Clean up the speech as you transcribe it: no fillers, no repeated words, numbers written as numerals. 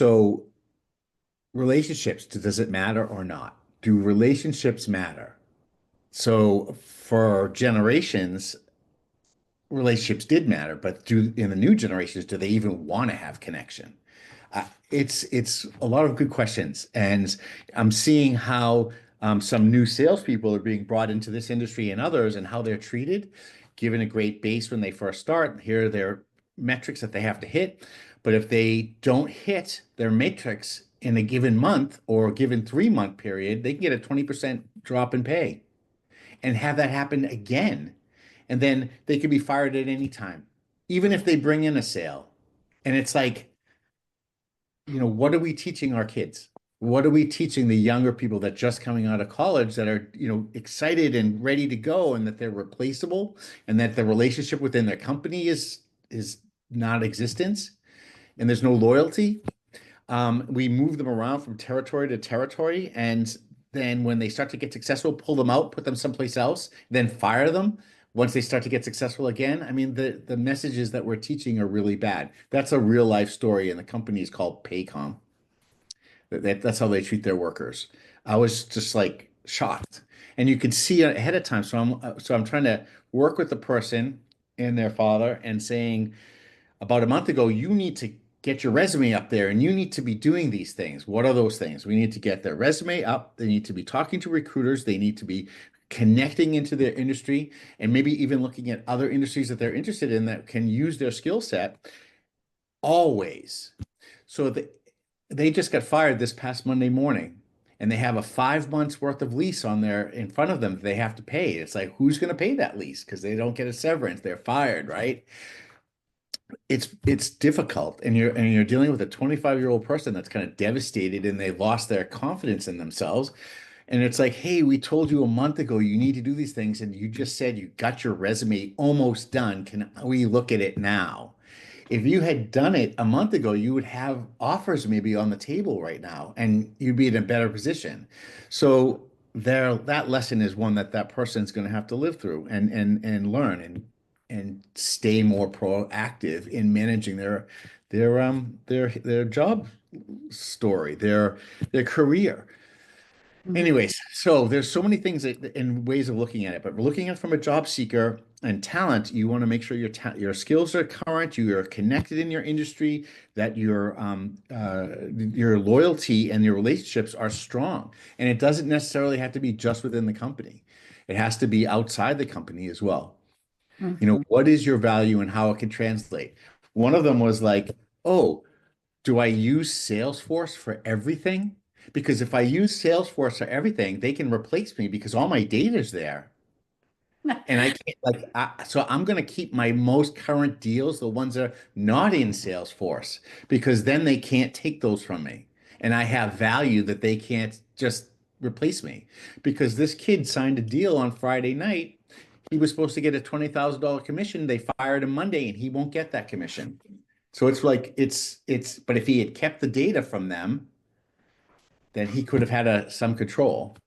So relationships, does it matter or not? Do relationships matter? So for generations, relationships did matter, but do in the new generations, do they even want to have connection? It's a lot of good questions, and I'm seeing how some new salespeople are being brought into this industry and others, and how they're treated, given a great base when they first start. Here are their metrics that they have to hit, but if they don't hit their metrics in a given month or a given 3 month period, they can get a 20% drop in pay and have that happen again. And then they could be fired at any time, even if they bring in a sale. And it's like, what are we teaching our kids? What are we teaching the younger people that just coming out of college that are, excited and ready to go and that they're replaceable and that the relationship within their company is not existence and there's no loyalty? We move them around from territory to territory, and then when they start to get successful, pull them out, put them someplace else, then fire them once they start to get successful again. I mean, the messages that we're teaching are really bad. That's a real life story, and the company is called Paycom. That's how they treat their workers. I was just like shocked, and you could see it ahead of time. So I'm trying to work with the person and their father and saying, about a month ago, you need to get your resume up there and you need to be doing these things. What are those things? We need to get their resume up. They need to be talking to recruiters. They need to be connecting into their industry and maybe even looking at other industries that they're interested in that can use their skill set always. So they just got fired this past Monday morning and they have a 5 months worth of lease on their in front of them that they have to pay. It's like, who's going to pay that lease? Because they don't get a severance. They're fired, right? It's difficult, and you're dealing with a 25-year-old person that's kind of devastated and they lost their confidence in themselves. And it's like, hey, we told you a month ago you need to do these things, and you just said you got your resume almost done. Can we look at it now? If you had done it a month ago, you would have offers maybe on the table right now, and you'd be in a better position. So that lesson is one that person's going to have to live through and learn and stay more proactive in managing their job story, their career. Mhm. Anyways, so there's so many things and ways of looking at it, but looking at it from a job seeker and talent, you want to make sure your skills are current, you are connected in your industry, that your loyalty and your relationships are strong. And it doesn't necessarily have to be just within the company. It has to be outside the company as well. Mhm. What is your value and how it can translate? One of them was like, oh, do I use Salesforce for everything? Because if I use Salesforce for everything, they can replace me because all my data is there. And I can't so I'm going to keep my most current deals, the ones that are not in Salesforce, because then they can't take those from me. And I have value that they can't just replace me. Because this kid signed a deal on Friday night. He was supposed to get a $20,000 commission. They fired him Monday and he won't get that commission. So it's like but if he had kept the data from them, then he could have had some control.